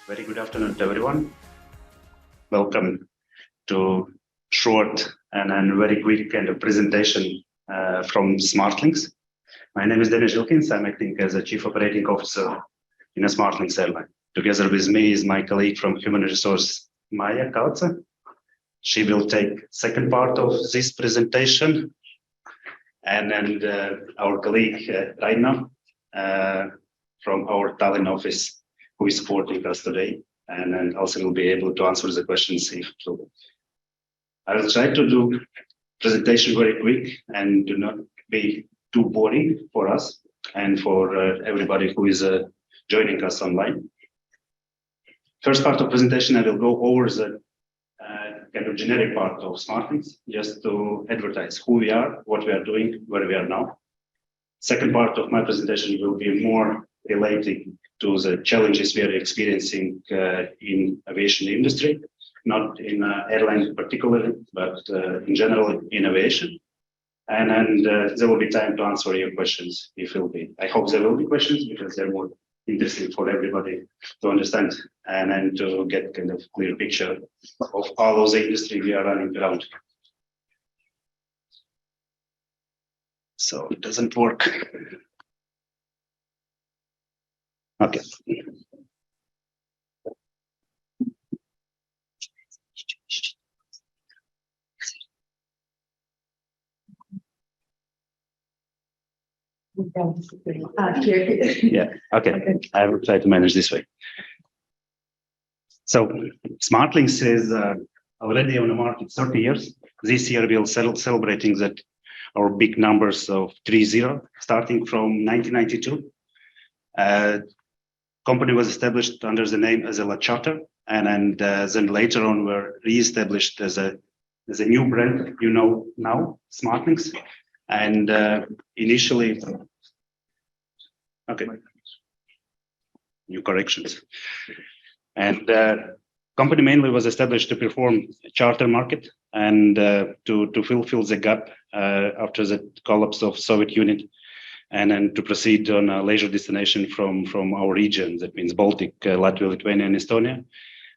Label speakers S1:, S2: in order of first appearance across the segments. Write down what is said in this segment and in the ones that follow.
S1: Very good afternoon to everyone. Welcome to short and very quick kind of presentation from SmartLynx. My name is Denis Wilkins. I'm acting as a Chief Operating Officer in a SmartLynx airline. Together with me is my colleague from Human Resource, Maya Kalca. She will take second part of this presentation. And then our colleague, Raina, from our Tallinn office, who is supporting us today, and then also will be able to answer the questions if true. I will try to do presentation very quick and do not be too boring for us and for everybody who is joining us online. First part of presentation, I will go over the kind of generic part of SmartLynx, just to advertise who we are, what we are doing, where we are now. Second part of my presentation will be more relating to the challenges we are experiencing in aviation industry, not in airline particularly, but in general in aviation. And there will be time to answer your questions if will be. I hope there will be questions because they're more interesting for everybody to understand and then to get kind of clear picture of all those industry we are running around. So it doesn't work. Okay. Yeah, okay. I will try to manage this way. So SmartLynx is already on the market 30 years. This year we'll celebrating that our big numbers of 3-0, starting from 1992. Company was established under the name as a charter, and then later on were re-established as a new brand, you know now, SmartLynx. And initially, okay, new corrections. And company mainly was established to perform charter market and to fulfill the gap after the collapse of Soviet Union, and then to proceed on a leisure destination from our region, that means Baltic, Latvia, Lithuania, and Estonia.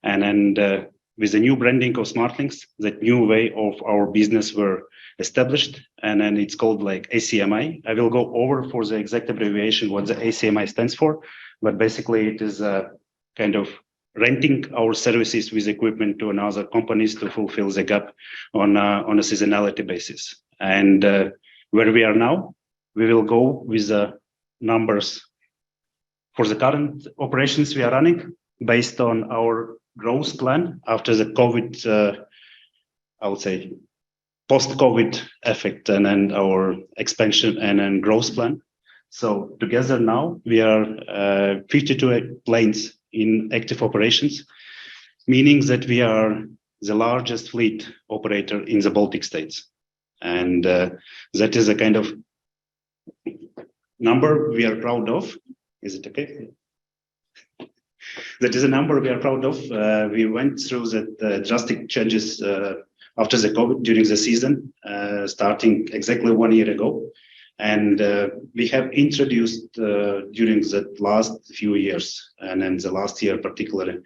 S1: And then with the new branding of SmartLynx, that new way of our business were established, and then it's called like ACMI. I will go over for the exact abbreviation what the ACMI stands for, but basically it is a kind of renting our services with equipment to another companies to fulfill the gap on a seasonality basis. And where we are now, we will go with the numbers for the current operations we are running based on our growth plan after the COVID, I would say, post-COVID effect, and then our expansion and then growth plan. So together now we are 52 planes in active operations, meaning that we are the largest fleet operator in the Baltic states. And that is a kind of number we are proud of. Is it okay? That is a number we are proud of. We went through the drastic changes after the COVID during the season, starting exactly 1 year ago. And we have introduced during the last few years, and then the last year particularly,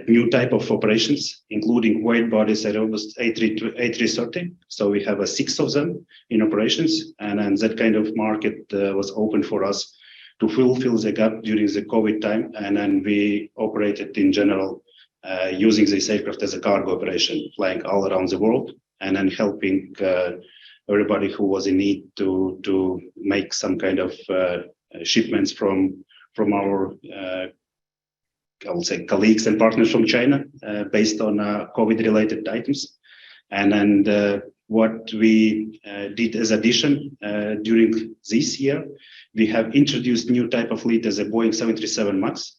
S1: new type of operations, including wide bodies Airbus A330. So we have 6 of them in operations, and then that kind of market was open for us to fulfill the gap during the COVID time. And then we operated in general using this aircraft as a cargo operation, flying all around the world, and then helping everybody who was in need to make some kind of shipments from our I would say colleagues and partners from China based on COVID-related items. And then what we did as addition during this year, we have introduced new type of fleet as a Boeing 737 MAX.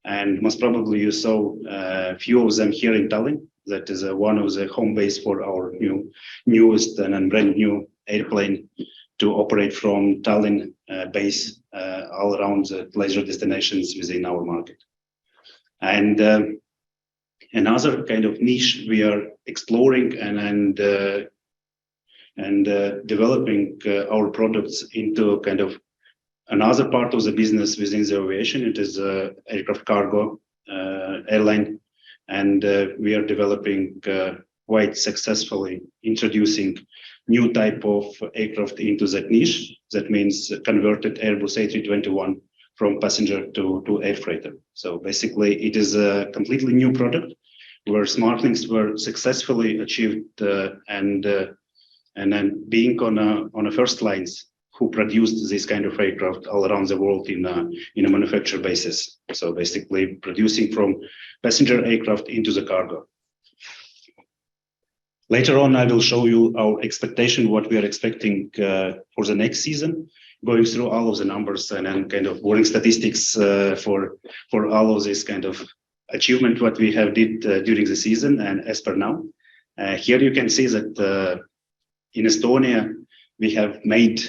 S1: And most probably you saw a few of them here in Tallinn. That is one of the home base for our newest and brand new airplane to operate from Tallinn base all around the leisure destinations within our market. And another kind of niche we are exploring and developing our products into kind of another part of the business within the aviation. It is aircraft cargo airline, and we are developing quite successfully, introducing new type of aircraft into that niche. That means converted Airbus A321 from passenger to air freighter. So basically, it is a completely new product where SmartLynx were successfully achieved and then being on a first lines who produced this kind of aircraft all around the world in a manufacturer basis. So basically producing from passenger aircraft into the cargo. Later on, I will show you our expectation, what we are expecting for the next season, going through all of the numbers and then kind of boring statistics for all of this kind of achievement, what we have did during the season and as per now. Here you can see that in Estonia, we have made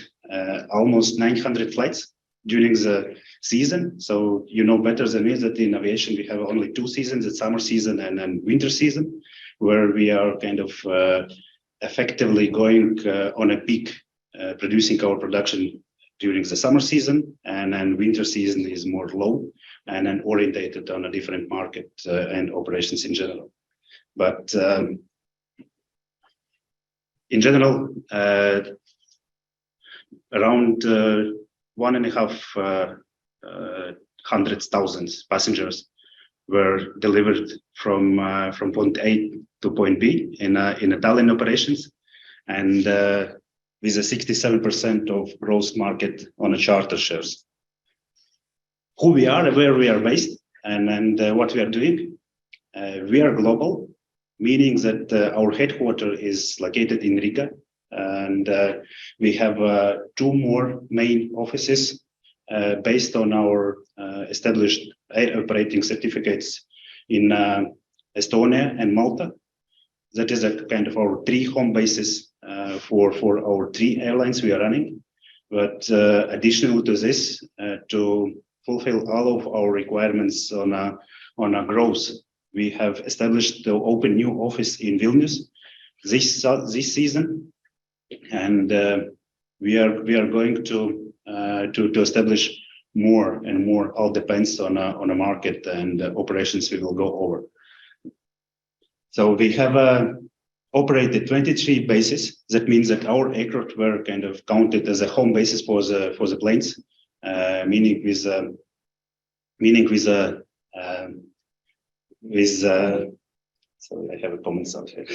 S1: almost 900 flights during the season. So you know better than me that in aviation, we have only 2 seasons, the summer season and winter season, where we are kind of effectively going on a peak, producing our production during the summer season, and then winter season is more low and then orientated on a different market and operations in general. But in general, around 1,500,000 passengers were delivered from point A to point B in Tallinn operations, and with a 67% of gross market on a charter shares. Who we are, where we are based, and what we are doing. We are global, meaning that our headquarters is located in Riga, and we have 2 more main offices based on our established air operating certificates in Estonia and Malta. That is a kind of our 3 home bases for our 3 airlines we are running. But additional to this, to fulfill all of our requirements on a growth, we have established to open new office in Vilnius this season, and we are going to establish more and more. All depends on a market and operations we will go over. So we have operated 23 bases. That means that our aircraft were kind of counted as a home basis for the planes, meaning sorry, I have a comment out here.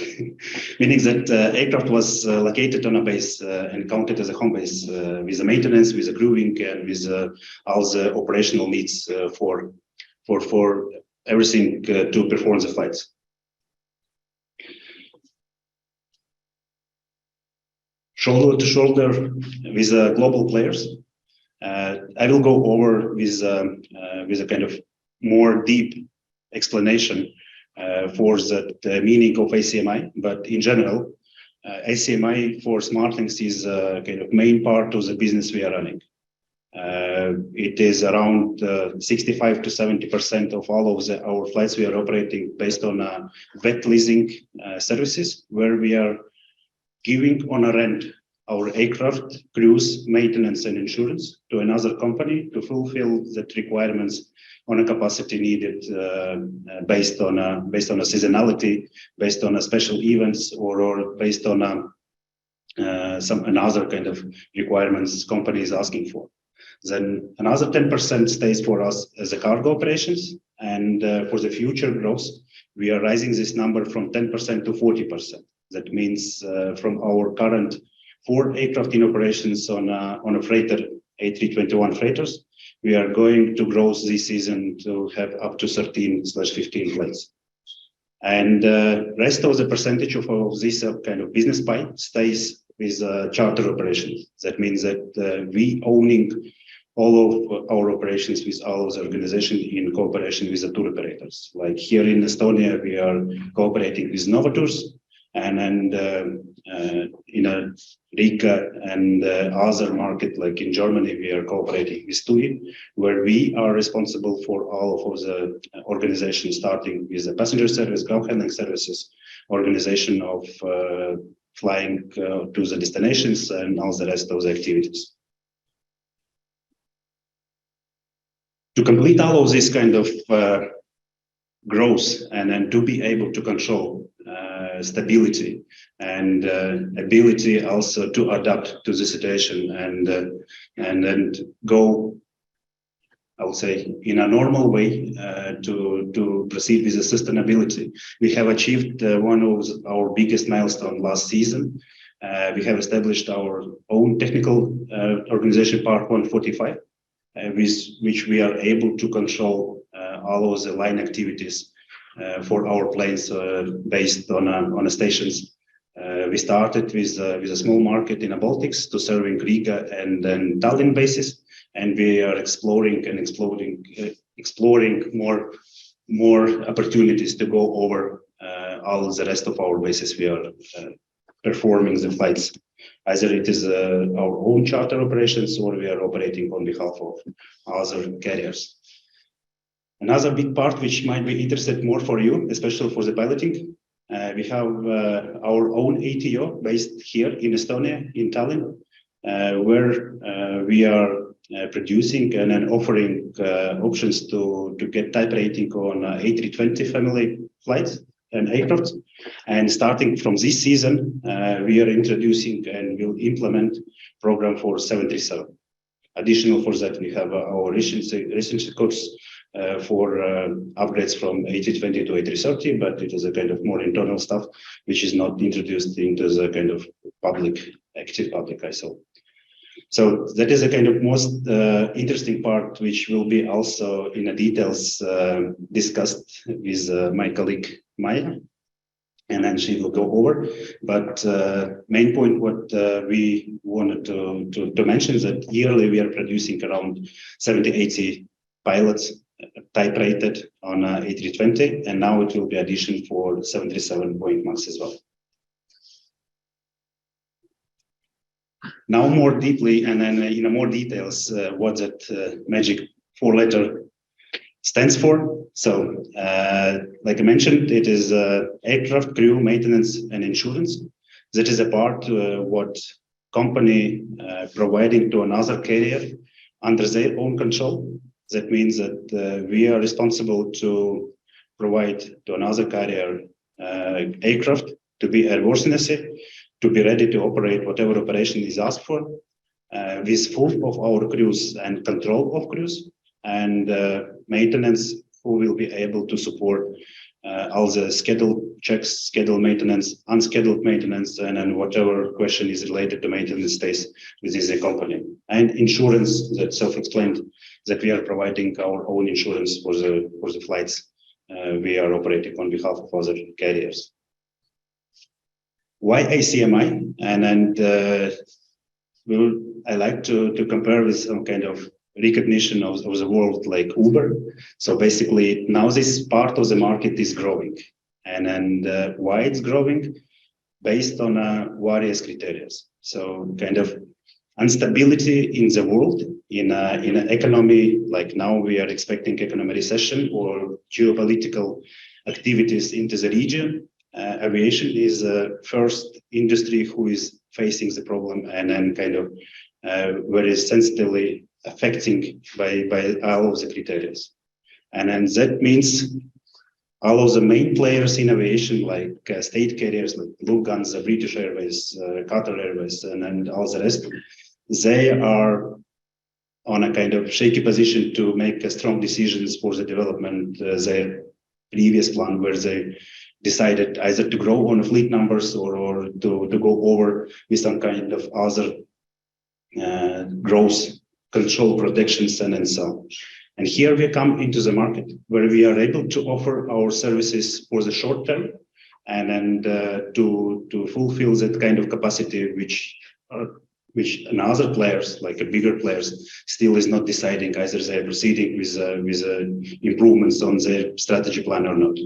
S1: Meaning that aircraft was located on a base and counted as a home base with the maintenance, with the crewing, and with all the operational needs for everything to perform the flights. Shoulder to shoulder with global players. I will go over with a kind of more deep explanation for the meaning of ACMI, but in general, ACMI for SmartLynx is kind of main part of the business we are running. It is around 65 to 70% of all of our flights we are operating based on wet leasing services, where we are giving on a rent our aircraft, crews, maintenance, and insurance to another company to fulfill that requirements on a capacity needed based on a seasonality, based on a special events, or based on some another kind of requirements company is asking for. Then another 10% stays for us as a cargo operations, and for the future growth, we are raising this number from 10% to 40%. That means from our current 4 aircraft in operations on a freighter, A321 freighters, we are going to grow this season to have up to 13/15 flights. And rest of the percentage of this kind of business pie stays with charter operations. That means that we owning all of our operations with all of the organization in cooperation with the tour operators. Like here in Estonia, we are cooperating with Novatours, and in Riga and other market, like in Germany, we are cooperating with TUI, where we are responsible for all of the organization, starting with the passenger service, ground handling services, organization of flying to the destinations, and all the rest of the activities. To complete all of this kind of growth and then to be able to control stability and ability also to adapt to the situation and then go, I would say, in a normal way to proceed with the sustainability. We have achieved one of our biggest milestones last season. We have established our own technical organization Part 145, with which we are able to control all of the line activities for our planes based on stations. We started with a small market in the Baltics to serving Riga and then Tallinn bases, and we are exploring more opportunities to go over all the rest of our bases. We are performing the flights. Either it is our own charter operations or we are operating on behalf of other carriers. Another big part which might be interested more for you, especially for the piloting, we have our own ATO based here in Estonia, in Tallinn, where we are producing and then offering options to get type rating on A320 family flights and aircraft. And starting from this season, we are introducing and will implement program for 737. Additional for that, we have our recent codes for upgrades from A320 to A330, but it is a kind of more internal stuff, which is not introduced into the kind of active public ISO. So that is a kind of most interesting part, which will be also in the details discussed with my colleague Maya, and then she will go over. But main point what we wanted to mention is that yearly we are producing around 70-80 pilots type rated on A320, and now it will be addition for 737 Boeing MAX as well. Now more deeply and then in more details what that magic 4-letter stands for. So like I mentioned, it is aircraft, crew, maintenance and insurance. That is a part what company providing to another carrier under their own control. That means that we are responsible to provide to another carrier aircraft to be airworthiness, to be ready to operate whatever operation is asked for, with full of our crews and control of crews, and maintenance who will be able to support all the scheduled checks, scheduled maintenance, unscheduled maintenance, and then whatever question is related to maintenance stays within the company. And insurance, that self-explained, that we are providing our own insurance for the flights we are operating on behalf of other carriers. Why ACMI? I like to compare with some kind of recognition of the world like Uber. So basically now this part of the market is growing, and why it's growing? Based on various criteria. So kind of instability in the world, in an economy, like now we are expecting economic recession or geopolitical activities into the region. Aviation is the first industry who is facing the problem and then kind of very sensitively affecting by all of the criteria. And then that means all of the main players in aviation, like state carriers like Lufthansa, British Airways, Qatar Airways, and all the rest, they are on a kind of shaky position to make strong decisions for the development their previous plan, where they decided either to grow on fleet numbers or to go over with some kind of other growth control protections and so on. And here we come into the market where we are able to offer our services for the short term and to fulfill that kind of capacity which another players, like a bigger players, still is not deciding either they're proceeding with improvements on their strategy plan or not.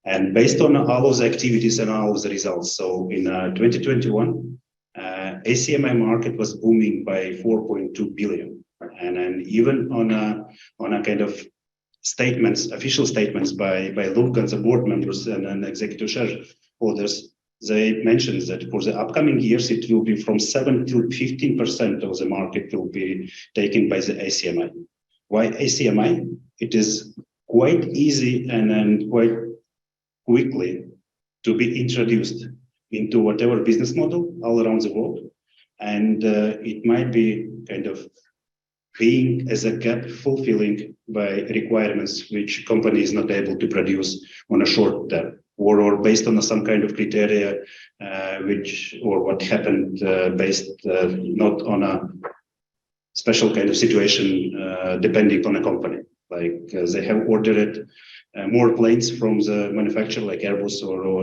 S1: And based on all of the activities and all of the results, so in 2021, ACMI market was booming by 4.2 billion. And then even on a kind of statements, official statements by Lufthansa board members and executive shareholders, they mentioned that for the upcoming years, it will be from 7 to 15% of the market will be taken by the ACMI. Why ACMI? It is quite easy and then quite quickly to be introduced into whatever business model all around the world. And it might be kind of being as a gap fulfilling by requirements which company is not able to produce on a short term, or based on some kind of criteria or what happened based not on a special kind of situation depending on a company. Like they have ordered more planes from the manufacturer like Airbus or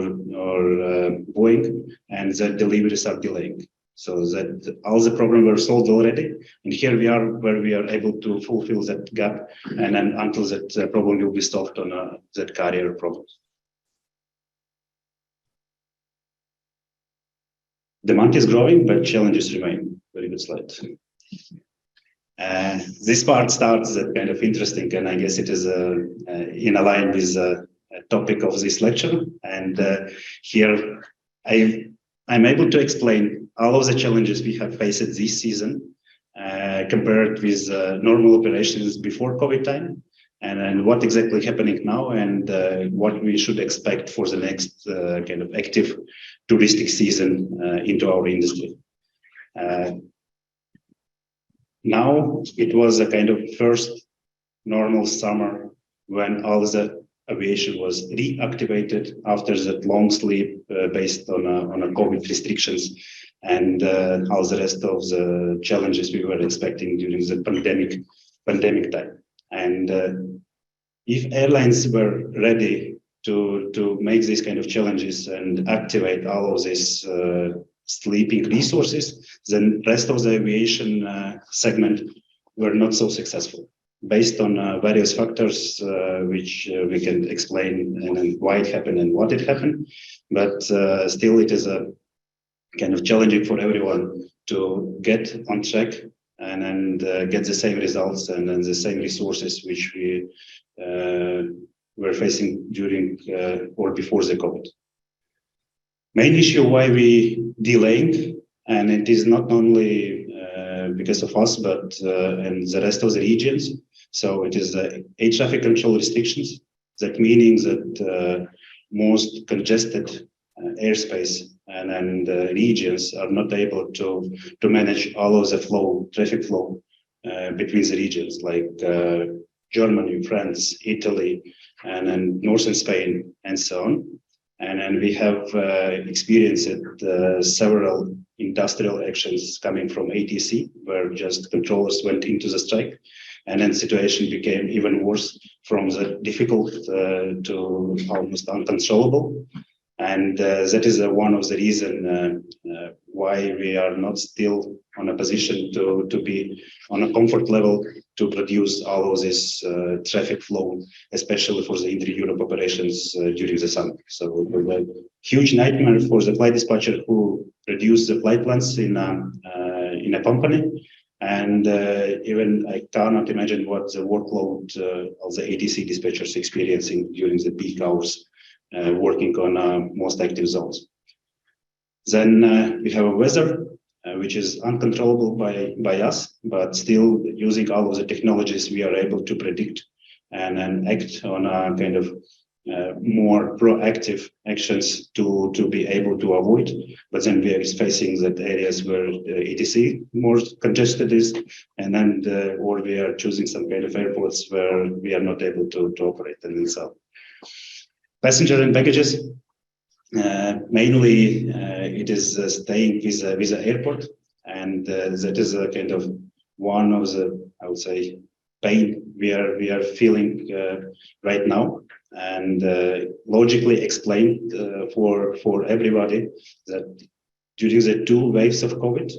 S1: Boeing, and the deliveries are delaying. So that all the problems were solved already, and here we are where we are able to fulfill that gap, and then until that problem will be solved on that carrier problem. Demand is growing, but challenges remain. Very good slide. This part starts that kind of interesting, and I guess it is in line with the topic of this lecture. And here I'm able to explain all of the challenges we have faced this season compared with normal operations before COVID time, and what exactly happening now, and what we should expect for the next kind of active touristic season into our industry. Now it was a kind of first normal summer when all the aviation was reactivated after that long sleep based on a COVID restrictions, and all the rest of the challenges we were expecting during the pandemic time. And if airlines were ready to make these kind of challenges and activate all of these sleeping resources, then rest of the aviation segment were not so successful, based on various factors which we can explain and why it happened and what it happened. But still, it is a kind of challenging for everyone to get on track and get the same results and then the same resources which we were facing during or before the COVID. Main issue why we delaying, and it is not only because of us, but and the rest of the regions. So it is the air traffic control restrictions. That meaning that most congested airspace and regions are not able to manage all of the traffic flow between the regions, like Germany, France, Italy, and then northern Spain, and so on. And then we have experienced several industrial actions coming from ATC, where just controllers went into the strike, and then situation became even worse, from the difficult to almost uncontrollable. And that is one of the reasons why we are not still on a position to be on a comfort level to produce all of this traffic flow, especially for the inter-Europe operations during the summer. So a huge nightmare for the flight dispatcher who produce the flight plans in a company. And even I cannot imagine what the workload of the ATC dispatchers experiencing during the peak hours working on most active zones. Then we have a weather, which is uncontrollable by us, but still using all of the technologies we are able to predict and act on a kind of more proactive actions to be able to avoid. But then we are facing that areas where ATC more congested is, and then or we are choosing some kind of airports where we are not able to operate. And so passenger and packages, mainly it is staying with the airport, and that is a kind of one of the, I would say, pain we are feeling right now, and logically explained for everybody that during the 2 waves of COVID,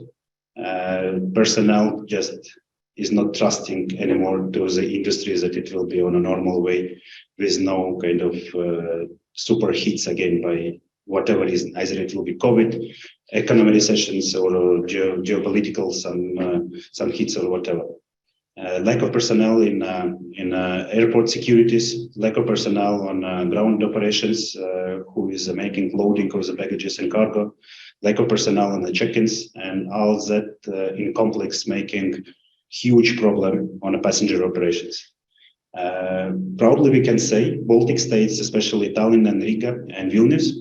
S1: personnel just is not trusting anymore to the industry that it will be on a normal way with no kind of super hits again by whatever reason. Either it will be COVID, economic recessions, or geopolitical some hits or whatever. Lack of personnel in airport securities, lack of personnel on ground operations who is making loading of the packages and cargo, lack of personnel on the check-ins, and all that in complex making huge problem on the passenger operations. Proudly, we can say Baltic states, especially Tallinn and Riga and Vilnius,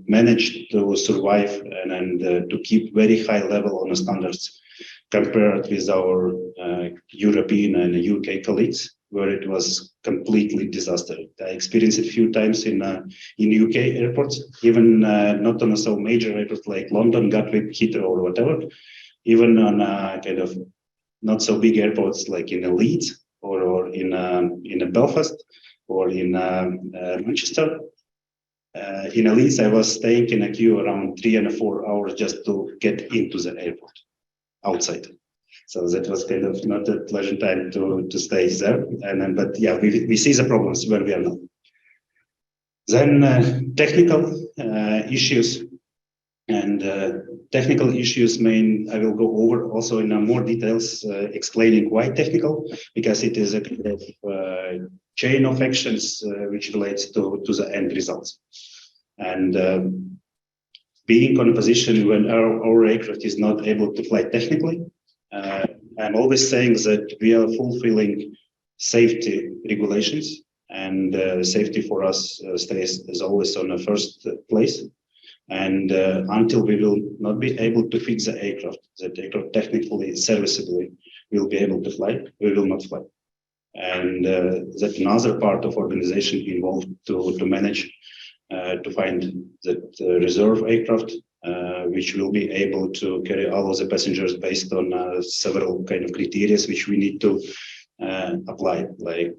S1: managed to survive and to keep very high level on the standards compared with our European and UK colleagues, where it was completely disaster. I experienced it a few times in UK airports, even not on a so major airports like London, Gatwick, Heathrow, or whatever, even on kind of not so big airports like in Leeds or in Belfast or in Manchester. In Leeds, I was staying in a queue around 3 and 4 hours just to get into the airport outside. So that was kind of not a pleasant time to stay there. But yeah, we see the problems where we are now. Then technical issues. And technical issues I will go over also in more details, explaining why technical, because it is a kind of chain of actions which relates to the end results. And being on a position when our aircraft is not able to fly technically, I'm always saying that we are fulfilling safety regulations, and safety for us stays as always on the first place. And until we will not be able to fix the aircraft, that aircraft technically, serviceably will be able to fly, we will not fly. And that's another part of organization involved to manage, to find that reserve aircraft, which will be able to carry all of the passengers based on several kind of criteria which we need to apply, like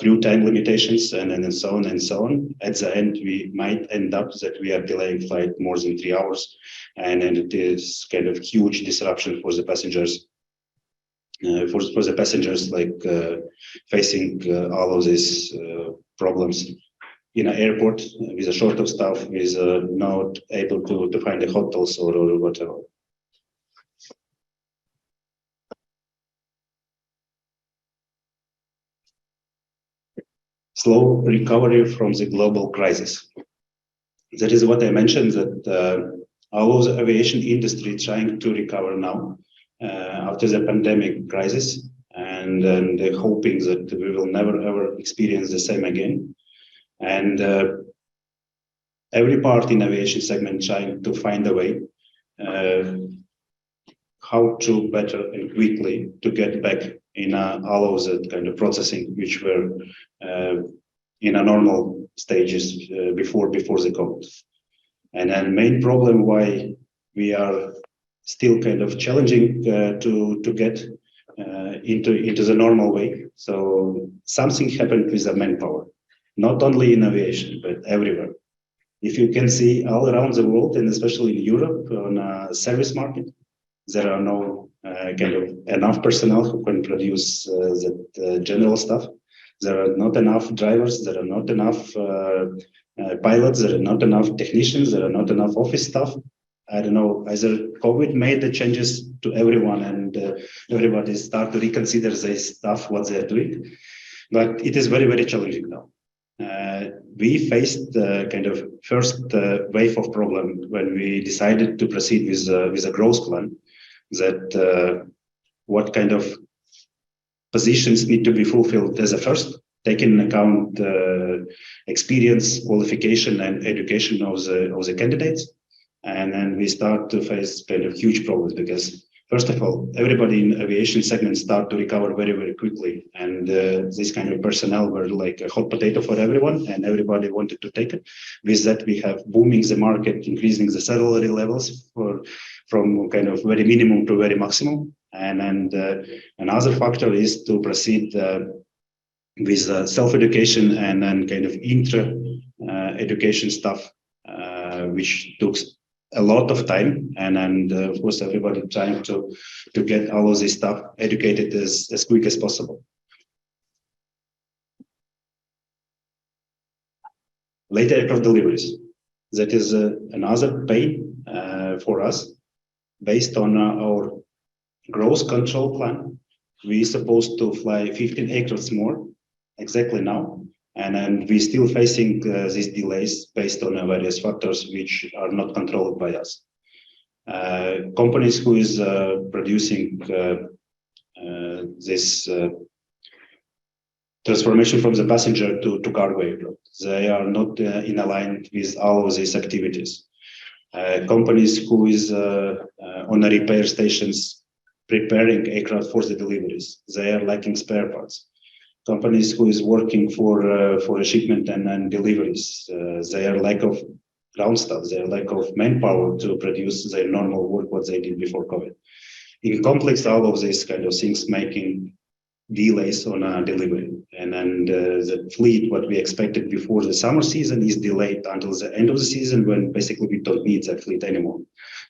S1: crew time limitations and so on and so on. At the end, we might end up that we are delaying flight more than 3 hours, and it is kind of huge disruption for the passengers. For the passengers, like facing all of these problems in an airport with a short of staff, with not able to find the hotels or whatever. Slow recovery from the global crisis. That is what I mentioned, that all of the aviation industry trying to recover now after the pandemic crisis, and they're hoping that we will never ever experience the same again. And every part in aviation segment trying to find a way how to better and quickly to get back in all of the kind of processing which were in a normal stages before the COVID. And then main problem why we are still kind of challenging to get into the normal way. So something happened with the manpower, not only in aviation, but everywhere. If you can see all around the world, and especially in Europe on a service market, there are no kind of enough personnel who can produce the general stuff. There are not enough drivers. There are not enough pilots. There are not enough technicians. There are not enough office staff. I don't know, either COVID made the changes to everyone, and everybody start to reconsider their stuff, what they're doing. But it is very, very challenging now. We faced the kind of first wave of problem when we decided to proceed with a growth plan, that what kind of positions need to be fulfilled as a first, taking into account experience, qualification, and education of the candidates. And then we start to face kind of huge problems because, first of all, everybody in aviation segment start to recover very, very quickly. And this kind of personnel were like a hot potato for everyone, and everybody wanted to take it. With that, we have booming the market, increasing the salary levels from kind of very minimum to very maximum. And another factor is to proceed with self-education and then kind of intra-education stuff, which took a lot of time, and of course everybody trying to get all of this stuff educated as quick as possible. Late aircraft deliveries. That is another pain for us. Based on our growth control plan, we're supposed to fly 15 aircrafts more exactly now. And then we're still facing these delays based on various factors which are not controlled by us. Companies who is producing this transformation from the passenger to cargo aircraft. They are not in alignment with all of these activities. Companies who is on the repair stations preparing aircraft for the deliveries, they are lacking spare parts. Companies who is working for a shipment and deliveries, they are lack of ground staff, they are lack of manpower to produce their normal work what they did before COVID. In complex, all of these kind of things making delays on a delivery, and the fleet what we expected before the summer season is delayed until the end of the season, when basically we don't need that fleet anymore,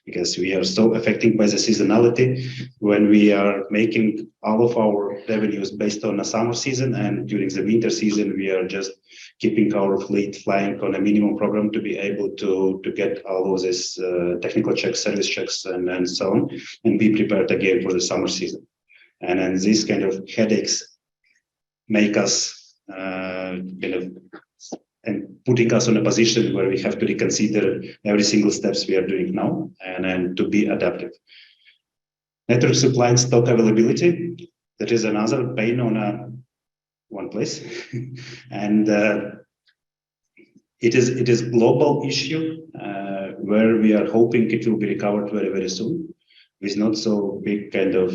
S1: because we are so affected by the seasonality when we are making all of our revenues based on a summer season, and during the winter season we are just keeping our fleet flying on a minimum program to be able to get all of this technical checks, service checks, and so on, and be prepared again for the summer season. And then these kind of headaches make us and putting us in a position where we have to reconsider every single steps we are doing now, and to be adaptive. Network supply and stock availability, that is another pain on one place. And it is global issue where we are hoping it will be recovered very, very soon, with not so big kind of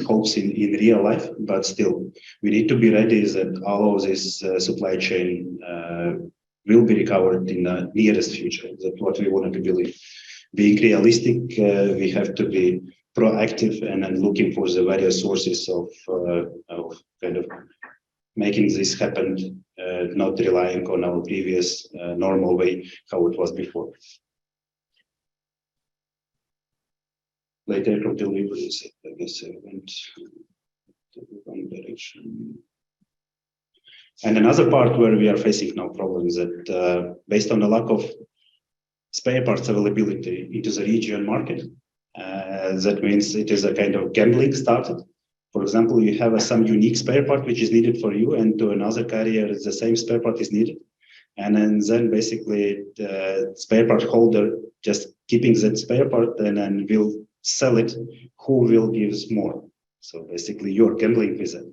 S1: hopes in real life, but still we need to be ready that all of this supply chain will be recovered in the nearest future. That's what we want to believe. Being realistic, we have to be proactive and looking for the various sources of kind of making this happen, not relying on our previous normal way, how it was before. Late aircraft deliveries, I guess I went to one direction. And another part where we are facing now problems that based on the lack of spare parts availability into the region market, that means it is a kind of gambling started. For example, you have some unique spare part which is needed for you, and to another carrier the same spare part is needed. And then basically the spare part holder just keeping that spare part and then will sell it, who will give more. So basically you're gambling with it.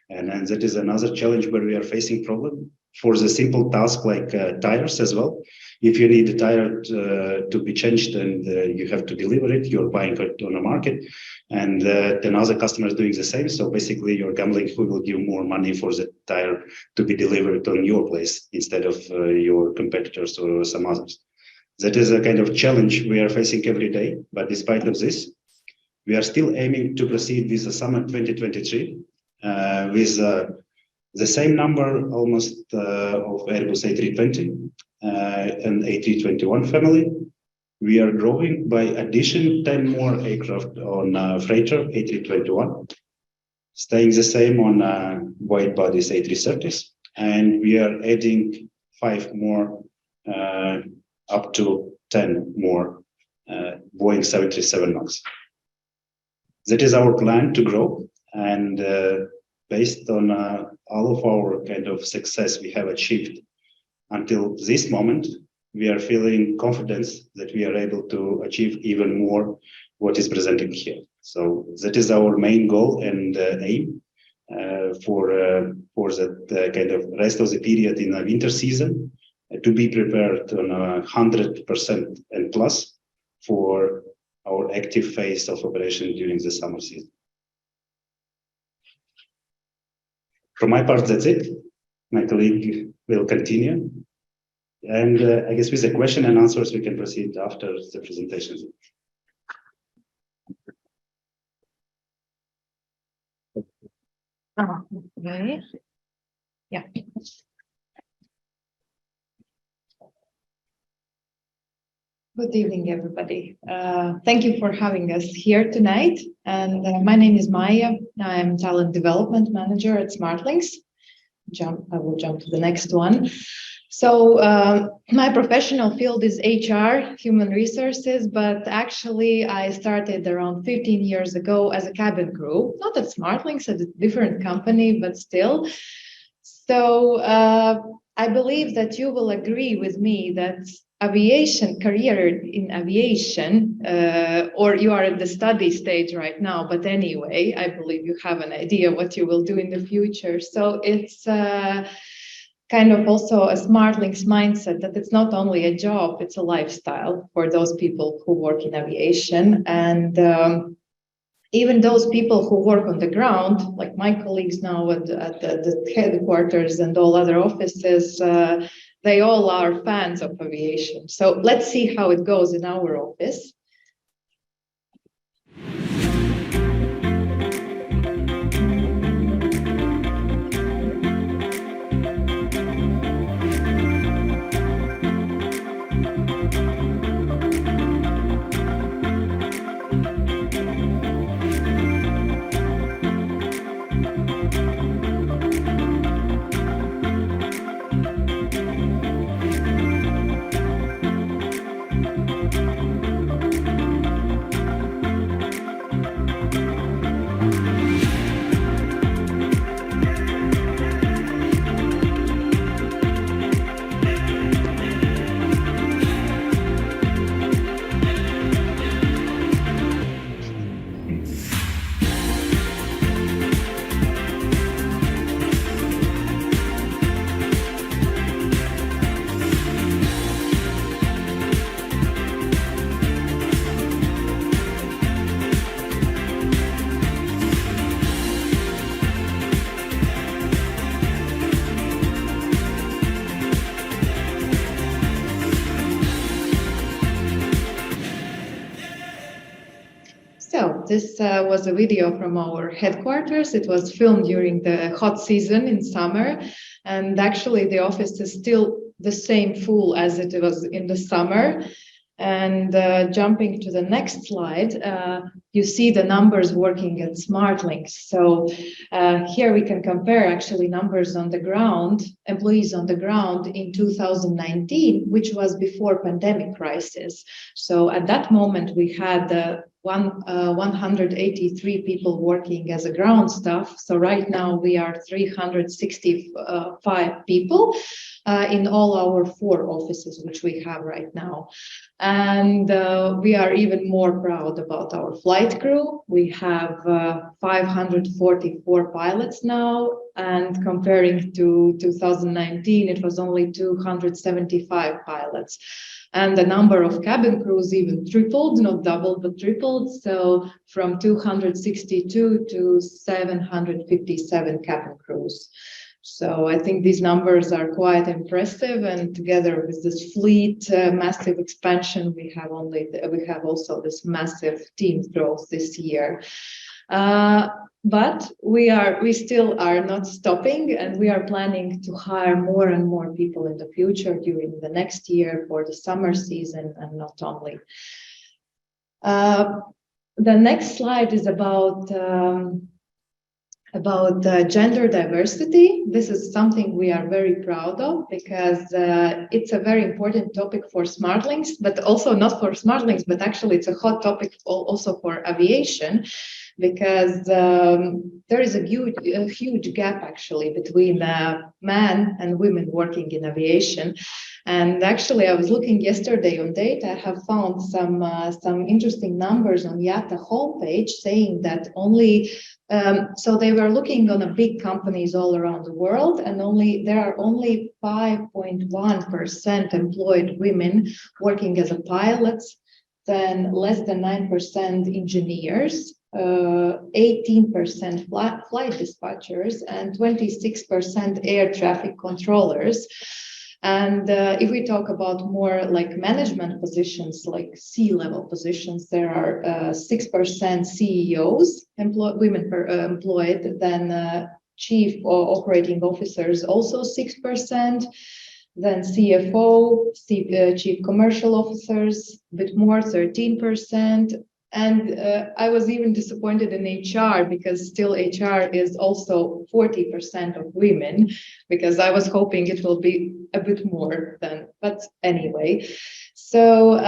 S1: And that is another challenge where we are facing problem for the simple task like tires as well. If you need a tire to be changed and you have to deliver it, you're buying it on the market, and then other customers doing the same. So basically you're gambling who will give more money for the tire to be delivered on your place instead of your competitors or some others. That is a kind of challenge we are facing every day. But despite of this, we are still aiming to proceed with the summer 2023 with the same number almost of Airbus A320 and A321 family. We are growing by addition 10 more aircraft on freighter A321, staying the same on wide bodies A330s, and we are adding 5 more up to 10 more Boeing 737 MAX. That is our plan to grow, and based on all of our kind of success we have achieved until this moment, we are feeling confidence that we are able to achieve even more what is presented here. So that is our main goal and aim for the kind of rest of the period in the winter season, to be prepared on 100% and plus for our active phase of operation during the summer season. From my part, that's it. My colleague will continue. And I guess with the question and answers, we can proceed after the presentation.
S2: Okay. Yeah. Good evening, everybody. Thank you for having us here tonight. And my name is Maya. I'm Talent Development Manager at SmartLynx. I will jump to the next one. So my professional field is HR, human resources, but actually I started around 15 years ago as a cabin crew, not at SmartLynx, at a different company, but still. So I believe that you will agree with me that aviation career in aviation, or you are at the study stage right now, but anyway, I believe you have an idea what you will do in the future. So it's kind of also a SmartLynx mindset that it's not only a job, it's a lifestyle for those people who work in aviation. And even those people who work on the ground, like my colleagues now at the headquarters and all other offices, they all are fans of aviation. So let's see how it goes in our office. So this was a video from our headquarters. It was filmed during the hot season in summer. And actually the office is still the same full as it was in the summer. And jumping to the next slide, you see the numbers working at SmartLynx. So here we can compare actually numbers on the ground, employees on the ground in 2019, which was before pandemic crisis. So at that moment we had 183 people working as a ground staff. So right now we are 365 people in all our 4 offices, which we have right now. And we are even more proud about our flight crew. We have 544 pilots now, and comparing to 2019, it was only 275 pilots. And the number of cabin crews even tripled, not doubled, but tripled. So from 262 to 757 cabin crews. So I think these numbers are quite impressive, and together with this fleet massive expansion, we have also this massive team growth this year. But we still are not stopping, and we are planning to hire more and more people in the future during the next year for the summer season, and not only. The next slide is about gender diversity. This is something we are very proud of, because it's a very important topic for SmartLynx, but also not for SmartLynx, but actually it's a hot topic also for aviation, because there is a huge gap actually between men and women working in aviation. And actually, I was looking yesterday on data. I have found some interesting numbers on IATA homepage saying that only so they were looking on a big companies all around the world, and there are only 5.1% employed women working as a pilots, then less than 9% engineers, 18% flight dispatchers, and 26% air traffic controllers. And if we talk about more like management positions, like C-level positions, there are 6% CEOs, women employed, then chief operating officers also 6%, then CFO, chief commercial officers, a bit more, 13%. And I was even disappointed in HR, because still HR is also 40% of women, because I was hoping it will be a bit more than, but anyway. So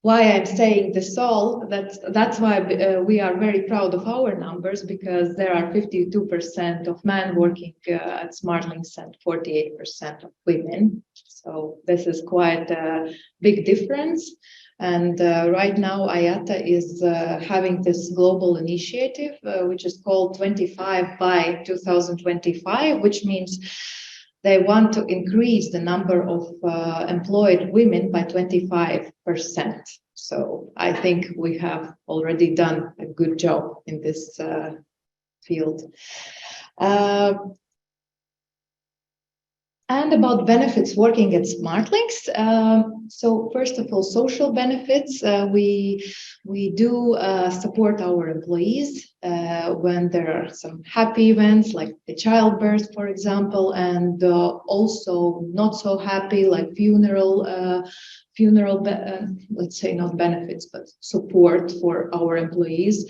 S2: why I'm saying this all, that's why we are very proud of our numbers, because there are 52% of men working at SmartLynx and 48% of women. So So this is quite a big difference. And right now, IATA is having this global initiative, which is called 25 by 2025, which means they want to increase the number of employed women by 25%. So I think we have already done a good job in this field. And about benefits working at SmartLynx. So first of all, social benefits. We do support our employees when there are some happy events like the childbirth, for example, and also not so happy like funeral, let's say not benefits, but support for our employees.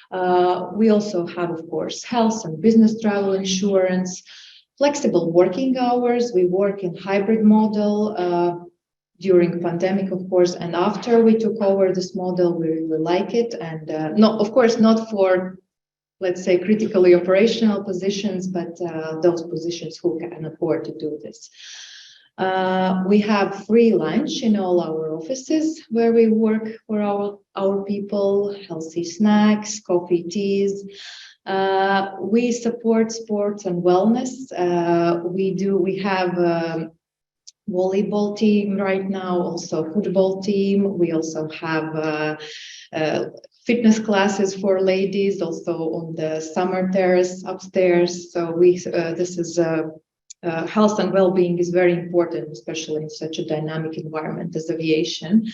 S2: We also have, of course, health and business travel insurance. Flexible working hours. We work in hybrid model during pandemic, of course, and after we took over this model, we really like it. And not, of course, not for, let's say, critically operational positions, but those positions who can afford to do this. We have free lunch in all our offices where we work for our people, healthy snacks, coffee, teas. We support sports and wellness. We have a volleyball team right now, also football team. We also have fitness classes for ladies, also on the summer terrace upstairs. So this is health and well-being is very important, especially in such a dynamic environment as aviation.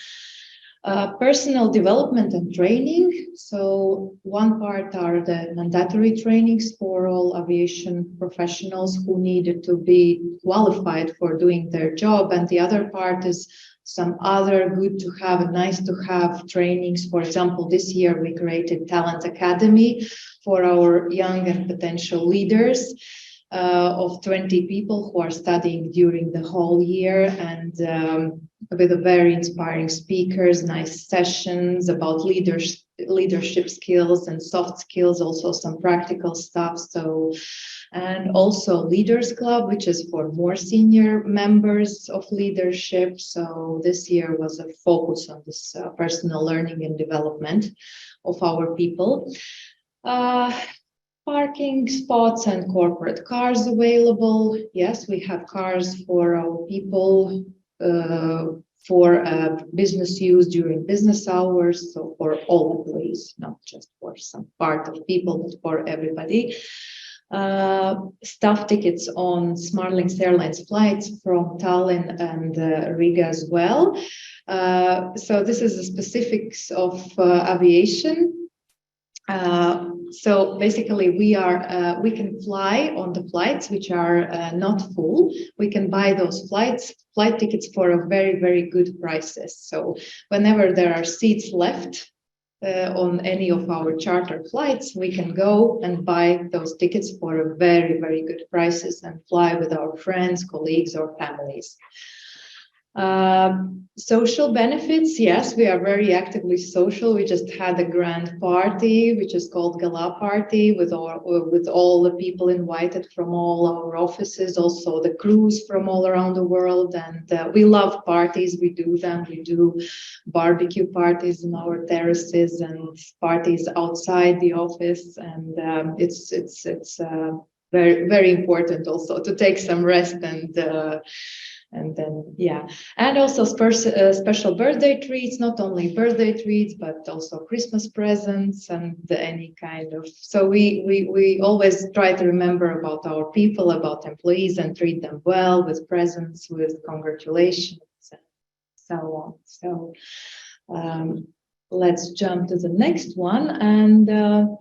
S2: Personal development and training. So one part are the mandatory trainings for all aviation professionals who needed to be qualified for doing their job. And the other part is some other good to have and nice to have trainings. For example, this year we created Talent Academy for our young and potential leaders. Of 20 people who are studying during the whole year, and with a very inspiring speakers, nice sessions about leadership skills and soft skills, also some practical stuff. So, and also Leaders Club, which is for more senior members of leadership. So this year was a focus on this personal learning and development of our people. Parking spots and corporate cars available. Yes, we have cars for our people for business use during business hours. So for all employees, not just for some part of people, but for everybody. Staff tickets on SmartLynx Airlines flights from Tallinn and Riga as well. So this is the specifics of aviation. So basically we can fly on the flights which are not full. We can buy those flight tickets for a very, very good prices. So whenever there are seats left on any of our charter flights, we can go and buy those tickets for a very, very good prices and fly with our friends, colleagues, or families. Social benefits, yes, we are very actively social. We just had a grand party, which is called Gala Party, with all the people invited from all our offices, also the crews from all around the world. And we love parties. We do them. We do barbecue parties in our terraces and parties outside the office. And it's very, very important also to take some rest and then, yeah, and also special birthday treats, not only birthday treats, but also Christmas presents and any kind of. So we always try to remember about our people, about employees, and treat them well with presents, with congratulations, and so on. So let's jump to the next one. And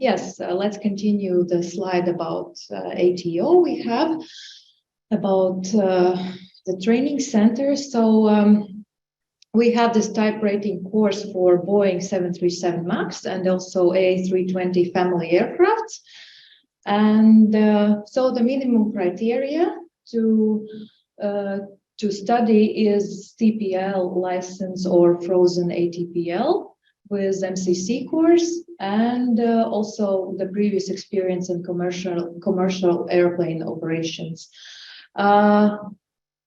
S2: yes, let's continue the slide about ATO we have about the training center. So we have this type rating course for Boeing 737 MAX and also A320 family aircraft. And so the minimum criteria to study is CPL license or frozen ATPL with MCC course, and also the previous experience in commercial airplane operations.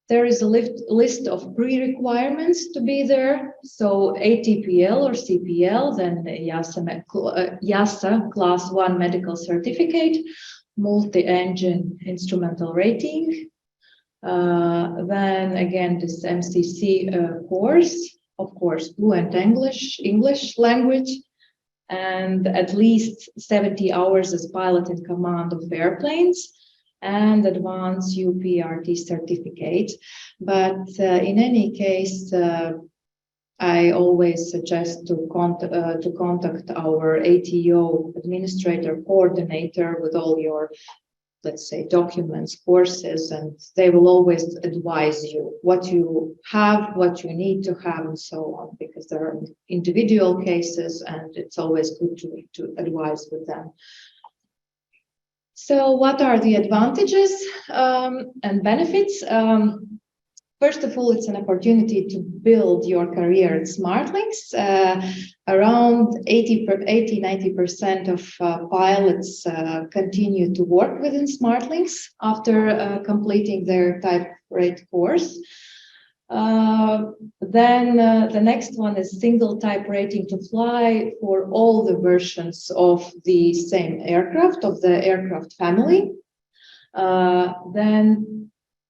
S2: There is a list of pre-requirements to be there. So ATPL or CPL, then YASA Class 1 medical certificate, multi-engine instrumental rating. Then again, this MCC course, of course, fluent English language, and at least 70 hours as pilot in command of airplanes, and advanced UPRT certificate. But in any case, I always suggest to contact our ATO administrator coordinator with all your, let's say, documents, courses, and they will always advise you what you have, what you need to have, and so on, because there are individual cases and it's always good to advise with them. So what are the advantages and benefits? First of all, it's an opportunity to build your career at SmartLynx. Around 80-90% of pilots continue to work within SmartLynx after completing their type rate course. Then the next one is single type rating to fly for all the versions of the same aircraft, of the aircraft family. Then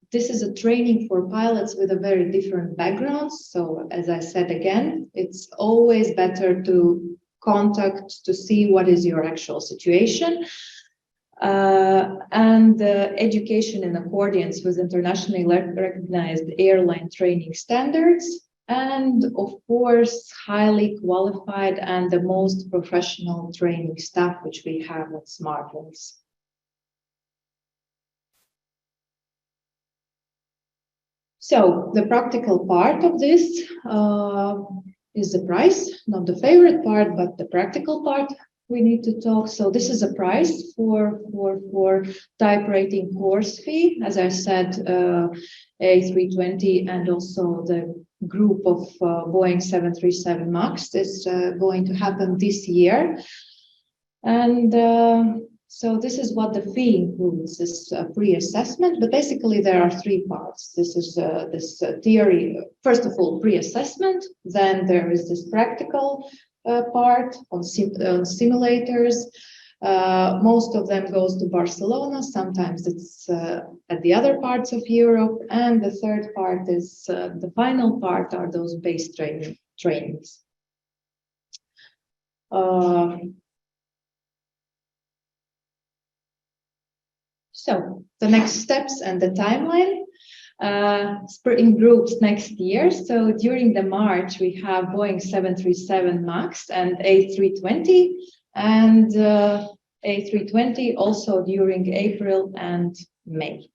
S2: this is a training for pilots with a very different backgrounds. So as I said again, it's always better to contact to see what is your actual situation. And education in accordance with internationally recognized airline training standards, and of course, highly qualified and the most professional training staff which we have at SmartLynx. So the practical part of this is the price, not the favorite part, but the practical part we need to talk. So this is a price for type rating course fee. As I said, A320 and also the group of Boeing 737 MAX is going to happen this year. And so this is what the fee includes, this pre-assessment, but basically there are three parts. This is this theory, first of all, pre-assessment, then there is this practical part on simulators. Most of them goes to Barcelona, sometimes it's at the other parts of Europe, and the third part is, the final part are those base trainings. So the next steps and the timeline in groups next year. So during the March, we have Boeing 737 MAX and A320, and A320 also during April and May.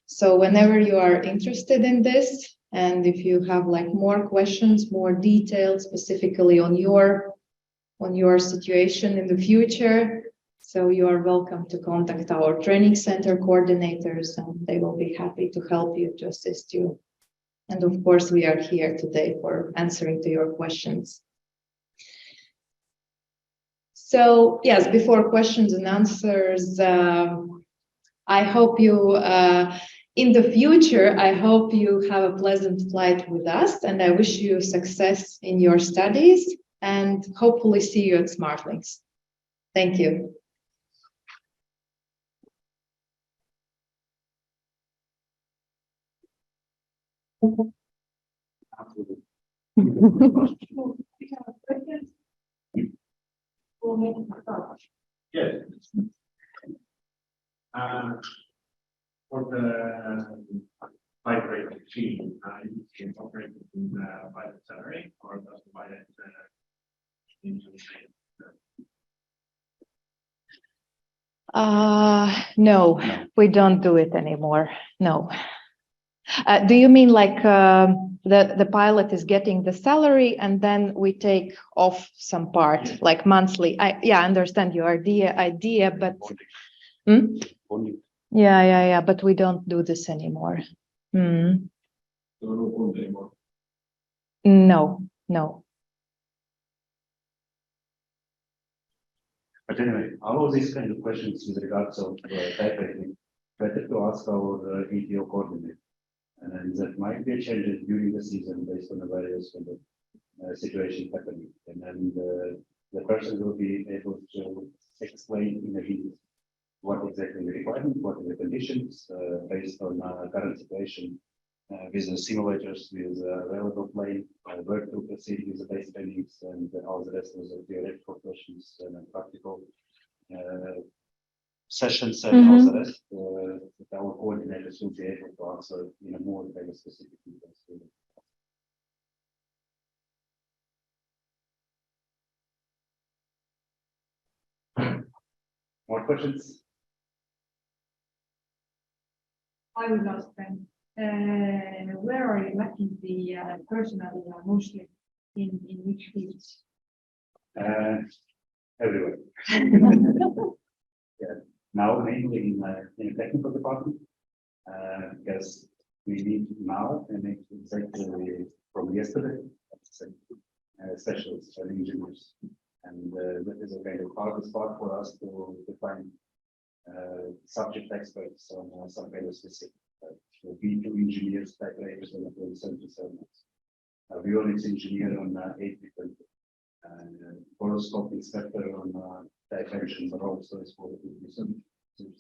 S2: So whenever you are interested in this, and if you have like more questions, more details specifically on your situation in the future, so you are welcome to contact our training center coordinators, and they will be happy to help you, to assist you. And of course, we are here today for answering to your questions. So yes, before questions and answers, I hope you, in the future, I hope you have a pleasant flight with us, and I wish you success in your studies, and hopefully see you at SmartLynx. Thank you.
S3: Yes. For the type rating fee, it's incorporated in the pilot salary, or does the pilot into the same?
S2: No, we don't do it anymore. No. Do you mean like the pilot is getting the salary and then we take off some part, like monthly? Yeah, I understand your idea, but yeah, but we don't do this anymore. No.
S1: But anyway, all of these kind of questions with regards of type rating, better to ask our ETO coordinator. And then that might be changes during the season based on the various kind of situation happening. And then the person will be able to explain in a video what exactly the requirement, what are the conditions based on current situation with the simulators, with available plane, where to proceed with the base trainings, and all the rest of the theoretical questions and practical sessions and all the rest that our coordinators will be able to answer in a more kind of specific details. More questions?
S4: I would ask them, where are you lacking the personnel mostly in which fields?
S1: Everywhere. Yeah. Now, mainly in the technical department, because we need now and exactly from yesterday, specialists and engineers, and that is a kind of hardest part for us to find subject experts on some kind of specific. B2 engineers, type raters, and avionics engineer on 8 horoscope inspector on type engines are also is for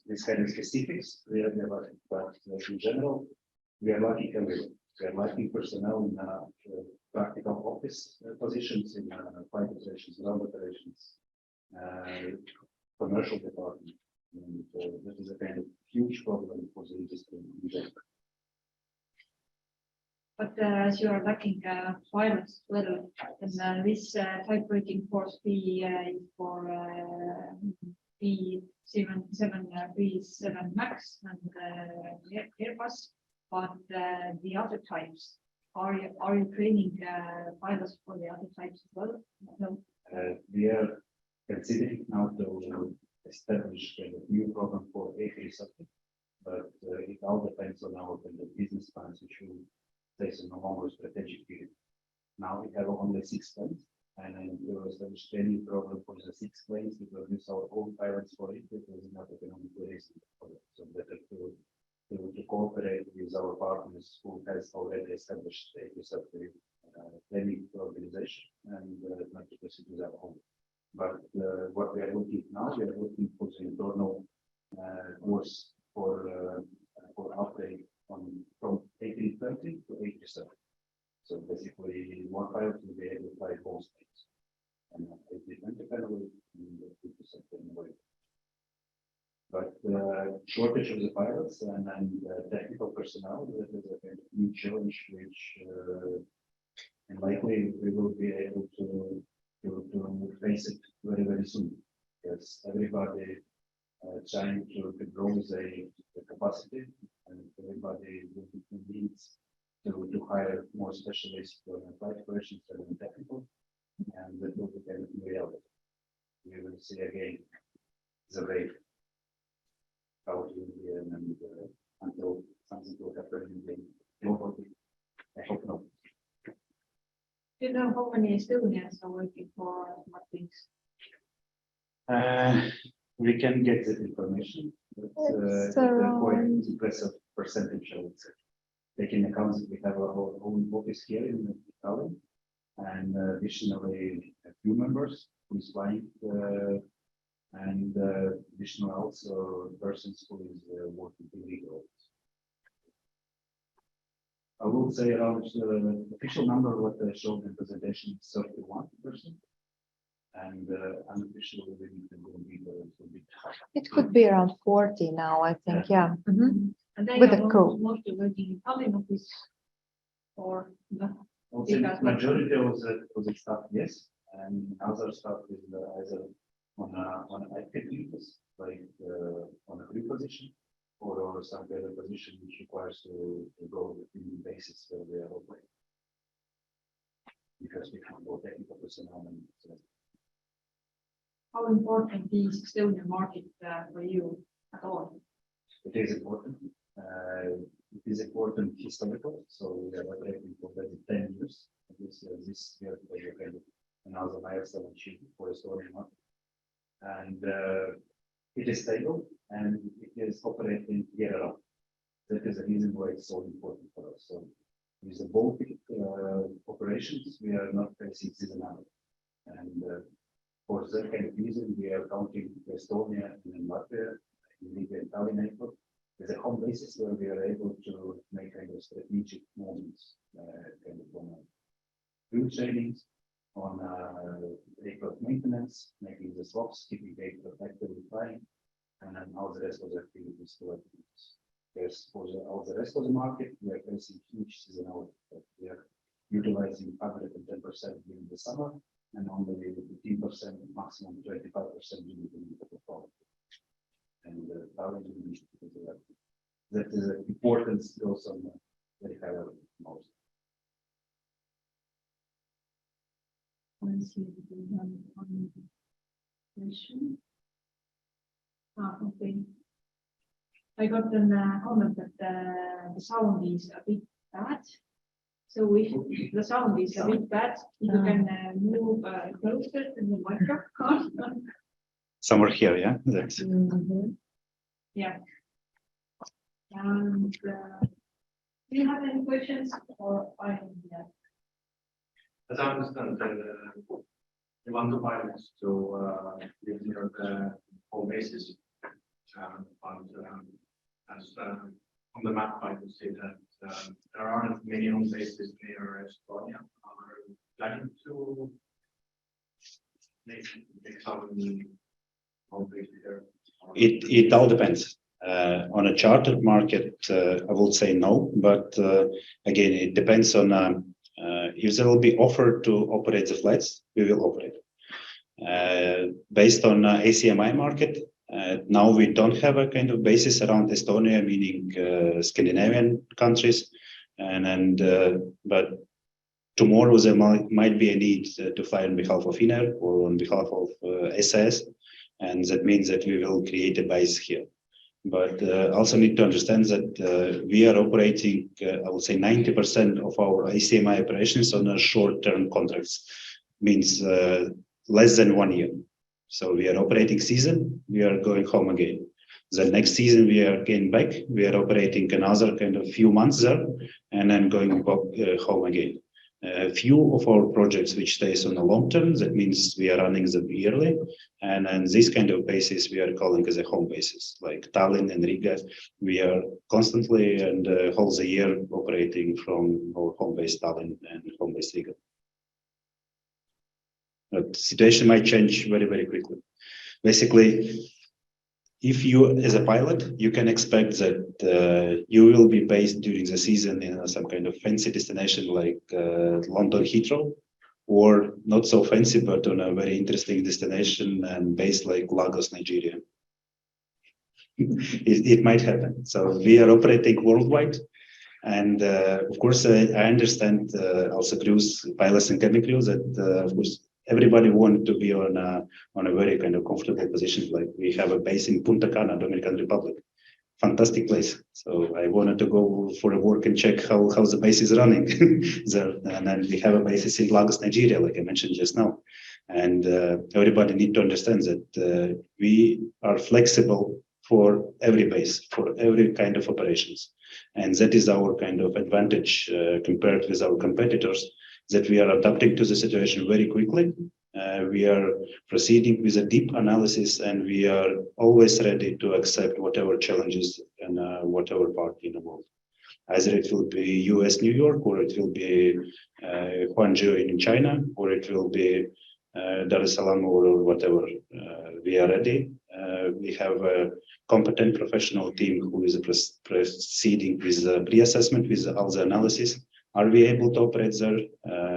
S1: this kind of specifics we are lucky, but in general we are lucky everywhere. We are lacking personnel in practical office positions, in flight operations, ground operations, commercial department, and that is a kind of huge problem for the industry in general.
S4: But as you are lacking pilots, well, then this type rating course be for B737 Max and Airbus, but the other types, are you training pilots for the other types as well? No.
S1: We are considering now to establish a new program for A370, but it all depends on our business plans, which will take a longer strategic period. Now we have only 6 planes, and then we will establish a new program for the 6 planes. We will use our own pilots for it because it's not economically reasonable for it. So better to cooperate with our partners who has already established a training organization and not to proceed with our own. But what we are looking now, we are looking for the internal course for upgrade from 1830 to 87. So basically, one pilot will be able to fly both things, and 1820 family and 87 family. But shortage of the pilots and technical personnel, that is a kind of new challenge, which and likely we will be able to face it very, very soon, because everybody trying to grow the capacity, and everybody needs to hire more specialists for flight operations and technical, and that will be kind of reality. We will see again the wave out in the and until something will happen in the global. I hope not.
S4: Do you know how many Estonians are working for SmartLynx?
S1: We can get that information. It's quite impressive percentage, I would say. Taking account that we have our own office here in Tallinn, and additionally a few members who is flying, and additional also persons who is working illegal. I would say around the official number what I showed in the presentation is 31%, and unofficially we need to go a bit higher.
S2: It could be around 40 now, I think, yeah.
S4: And they
S2: With
S4: are
S2: the crew.
S4: mostly working in Tallinn office, or no?
S1: Majority of the staff, yes, and other staff is either on active leaves, like on a free position, or some other position which requires to go in basis where we are operating. Because we can't go technical personnel and
S4: How important is Estonian market for you at all?
S1: it is important. It is important historical, so we are operating for 10 years. This year we have another milestone achieved for Estonian market, and it is stable and it is operating year round. That is the reason why it's so important for us. So with the Baltic operations, we are not facing seasonality. And for that kind of reason, we are counting Estonia and Latvia, in Riga and Tallinn airport as a home basis where we are able to make kind of strategic movements, kind of on crew trainings, on aircraft maintenance, making the swaps, keeping the aircraft actively flying, and then all the rest of the activities to activities. Yes, for all the rest of the market, we are facing huge seasonality. We are utilizing 110% during the summer and only 15%, maximum 25% during the fall. And that is important also on the very high level.
S4: Let's see if we have one question. Okay. I got a comment that the sound is a bit bad. So if the sound is a bit bad, you can move closer to the microphone.
S1: Somewhere here, yeah. That's
S4: Yeah. And do you have any questions or I?
S3: As I understand, you want to pilots to live near the home bases. As on the map, I can see that there aren't many home bases near Estonia. Are you planning to make some home bases there?
S1: It all depends. On a chartered market, I would say no, but again, it depends on if there will be offer to operate the flights, we will operate. Based on ACMI market, now we don't have a kind of basis around Estonia, meaning Scandinavian countries, but tomorrow there might be a need to fly on behalf of INER or on behalf of SAS, and that means that we will create a base here. But also need to understand that we are operating, I would say 90% of our ACMI operations on a short-term contracts, means less than 1 year. So we are operating season, we are going home again. The next season we are getting back, we are operating another kind of few months there, and then going back, home again. A few of our projects which stays on the long term, that means we are running them yearly, and then this kind of basis we are calling as a home basis, like Tallinn and Riga. We are constantly and whole the year operating from our home base Tallinn and home base Riga. But situation might change very, very quickly. Basically, if you, as a pilot, you can expect that you will be based during the season in some kind of fancy destination like London Heathrow, or not so fancy, but on a very interesting destination and based like Lagos, Nigeria. It might happen. So we are operating worldwide. And of course, I understand also crews, pilots and cabin crews that, of course, everybody wants to be on a very kind of comfortable position. Like we have a base in Punta Cana, Dominican Republic, fantastic place. So I wanted to go for a work and check how the base is running there. And then we have a basis in Lagos, Nigeria, like I mentioned just now. And everybody need to understand that we are flexible for every base, for every kind of operations. And that is our kind of advantage compared with our competitors, that we are adapting to the situation very quickly. We are proceeding with a deep analysis, and we are always ready to accept whatever challenges and whatever part in the world. Either it will be US, New York, or it will be Guangzhou in China, or it will be Dar es Salaam or whatever. We are ready. We have a competent professional team who is proceeding with the pre-assessment, with all the analysis. Are we able to operate there?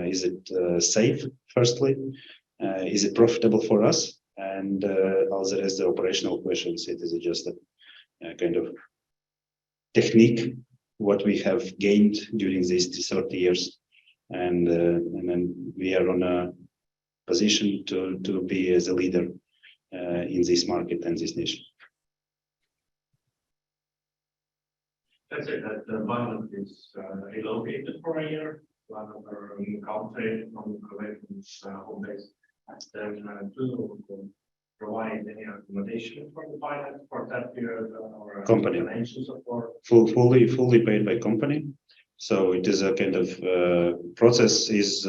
S1: Is it safe, firstly? Is it profitable for us? And all the rest, the operational questions, it is just a kind of technique, what we have gained during these 30 years. And then we are on a position to be as a leader in this market and this niche.
S3: Let's say that the pilot is relocated for a year, another country from away from home base. Then provide any accommodation for the pilot for that period or
S1: Company.
S3: financial support?
S1: Fully paid by company. So it is a kind of process is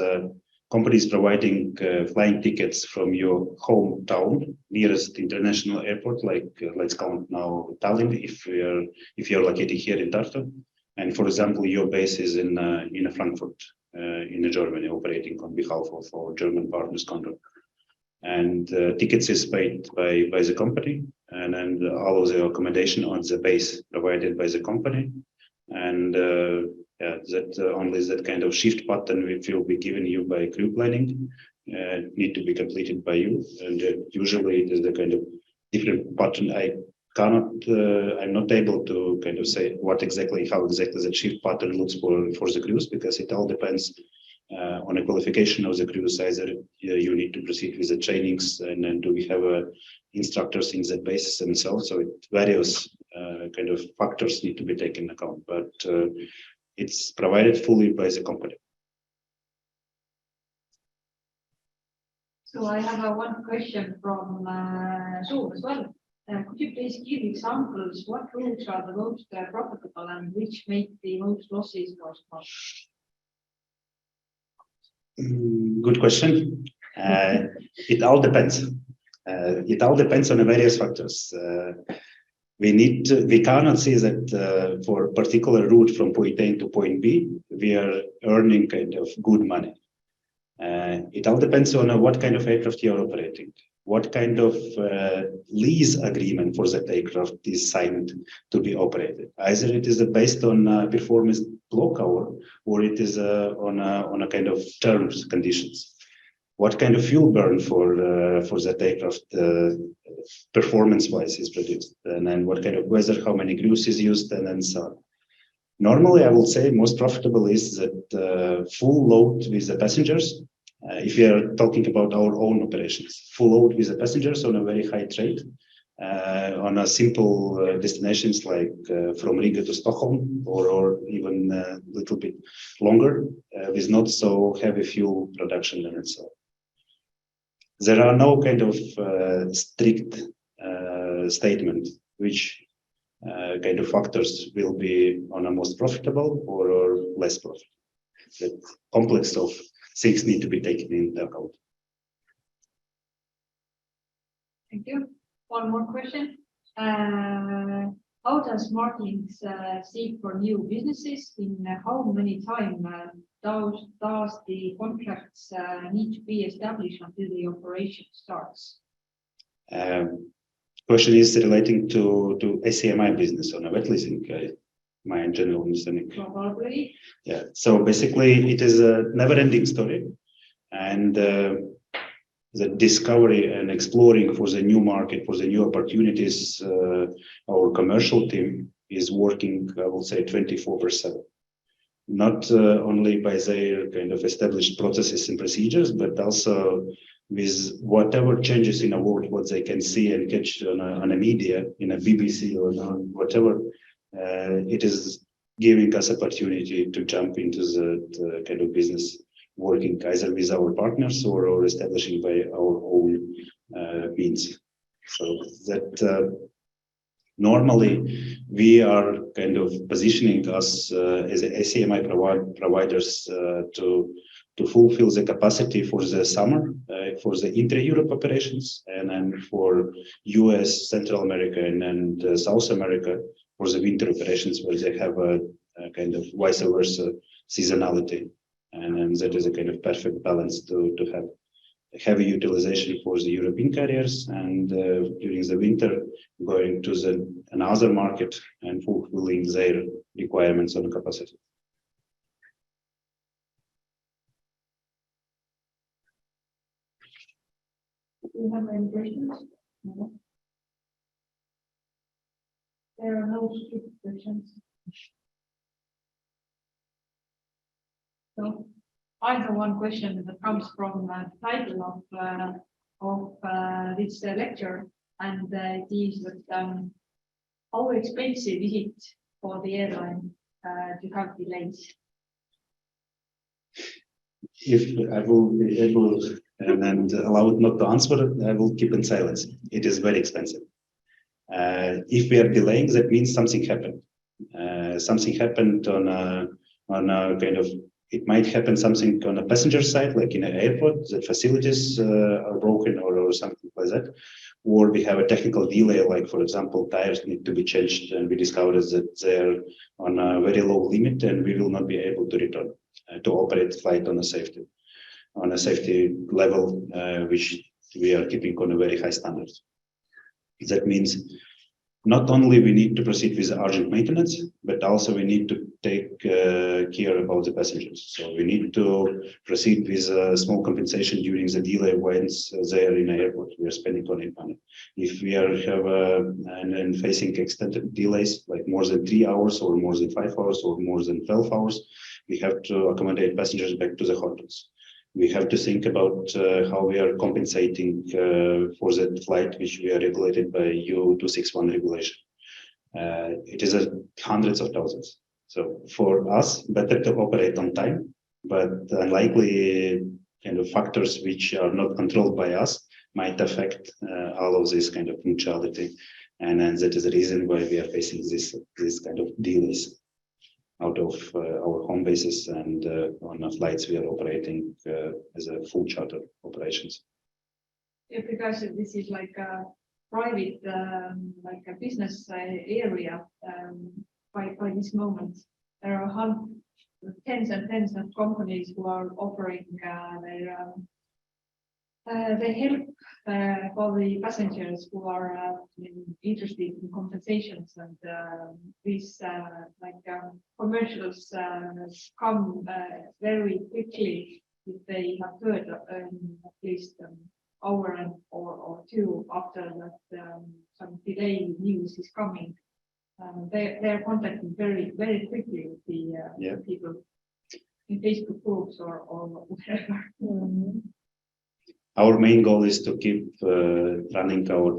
S1: companies providing flying tickets from your hometown nearest international airport, like let's count now Tallinn if you're located here in Tartu, and for example your base is in Frankfurt in Germany, operating on behalf of our German partners contract. And tickets is paid by the company, and then all of the accommodation on the base provided by the company, and that only that kind of shift pattern which will be given you by crew planning need to be completed by you, and usually it is the kind of different pattern. I'm not able to kind of say how exactly the shift pattern looks for the crews, because it all depends on a qualification of the crews. Either you need to proceed with the trainings, and then do we have instructors in that basis and so on. So it various kind of factors need to be taken into account, but it's provided fully by the company.
S4: So I have one question from Zoom as well. Could you please give examples what routes are the most profitable and which make the most losses for Smart?
S1: Good question. It all depends. It all depends on the various factors. We cannot say that for a particular route from point A to point B, we are earning kind of good money. It all depends on what kind of aircraft you are operating, what kind of lease agreement for that aircraft is signed to be operated. Either it is based on performance block hour, or it is on a kind of terms conditions. What kind of fuel burn for that aircraft performance-wise is produced, and then what kind of weather, how many crews is used, and then so on. Normally, I would say most profitable is that full load with the passengers. If we are talking about our own operations, full load with the passengers on a very high trade, on a simple destinations like from Riga to Stockholm, or even a little bit longer, with not so heavy fuel production and so on. There are no kind of strict statement which kind of factors will be on a most profitable or less profitable. The complex of things need to be taken into account.
S4: Thank you. One more question. How does SmartLynx seek for new businesses? In how many time does the contracts need to be established until the operation starts?
S1: Question is relating to ACMI business on a wet leasing. My general understanding.
S4: Probably.
S1: Yeah. So basically, it is a never-ending story, and the discovery and exploring for the new market, for the new opportunities, our commercial team is working, I will say, 24/7. Not only by their kind of established processes and procedures, but also with whatever changes in the world, what they can see and catch on a media, in a BBC or whatever. It is giving us opportunity to jump into the kind of business, working either with our partners or establishing by our own means. So that normally we are kind of positioning us as ACMI providers to fulfill the capacity for the summer, for the intra-Europe operations, and then for US, Central America, and South America for the winter operations, where they have a kind of vice versa seasonality. And that is a kind of perfect balance to have heavy utilization for the European carriers, and during the winter going to another market and fulfilling their requirements on capacity.
S4: Do you have any questions? No. There are no strict questions. So I have one question that comes from the title of this lecture, and it is that how expensive is it for the airline to have delays?
S1: If I will be able and allowed not to answer, I will keep in silence. It is very expensive. If we are delaying, that means something happened. Something happened on a kind of, it might happen something on a passenger side, like in an airport, that facilities are broken or something like that. Or we have a technical delay, like for example, tires need to be changed and we discovered that they're on a very low limit and we will not be able to return to operate flight on a safety level, which we are keeping on a very high standard. That means not only we need to proceed with urgent maintenance, but also we need to take care about the passengers. So we need to proceed with a small compensation during the delay when they are in the airport. We are spending on it money. If we are and facing extended delays, like more than 3 hours or more than 5 hours or more than 12 hours, we have to accommodate passengers back to the hotels. We have to think about how we are compensating for that flight, which we are regulated by EU261 regulation. It is hundreds of thousands. So for us, better to operate on time, but unlikely kind of factors which are not controlled by us might affect all of this kind of punctuality. And then that is the reason why we are facing this kind of delays out of our home bases, and on the flights we are operating as a full charter operations.
S4: Yeah, because this is like a private, like a business area. By this moment, there are tens and tens of companies who are offering they help for the passengers who are interested in compensations, and these commercials come very quickly if they have heard at least hour or two after that some delay news is coming. They are contacting very quickly with the people in Facebook groups or whatever.
S2: Mm-hmm.
S1: Our main goal is to keep running our